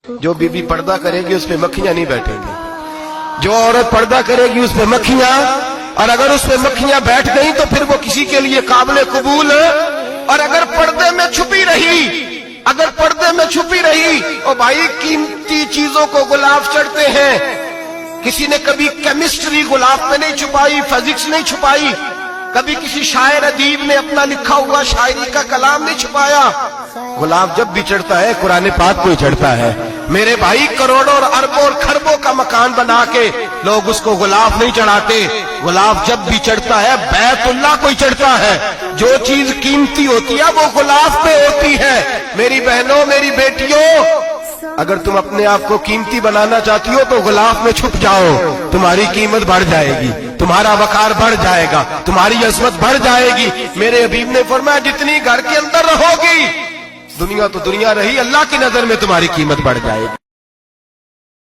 جو be be پردہ کرے گی اس پہ مکھیاں نہیں بیٹھیں گی، جو عورت پردہ کرے گی اس پہ مکھیاں، اور اگر اس پہ مکھیاں بیٹھ گئیں تو پھر وہ کسی کے لیے قابل قبول ہے۔ اور اگر پردے میں چھپی رہی او بھائی، قیمتی چیزوں کو غلاف چڑھتے ہیں۔ کسی نے کبھی کیمسٹری غلاف پہ نہیں چھپائی، فزکس نہیں چھپائی، کبھی کسی شاعر ادیب نے اپنا لکھا ہوا شاعری کا کلام نہیں چھپایا۔ غلاف جب بھی چڑھتا ہے قرآن پاک کو ہی چڑھتا ہے میرے بھائی۔ کروڑوں اور اربوں اور خربوں کا مکان بنا کے لوگ اس کو غلاف نہیں چڑھاتے، غلاف جب بھی چڑھتا ہے بیت اللہ کو ہی چڑھتا ہے۔ جو چیز قیمتی ہوتی ہے وہ غلاف پہ ہوتی ہے۔ میری بہنوں، میری بیٹیوں، اگر تم اپنے آپ کو قیمتی بنانا چاہتی ہو تو غلاف میں چھپ جاؤ، تمہاری قیمت بڑھ جائے گی، تمہارا وقار بڑھ جائے گا، تمہاری عظمت بڑھ جائے گی۔ میرے حبیب نے فرمایا جتنی گھر کے اندر رہو گی، دنیا تو دنیا رہی، اللہ کی نظر میں تمہاری قیمت بڑھ جائے گی۔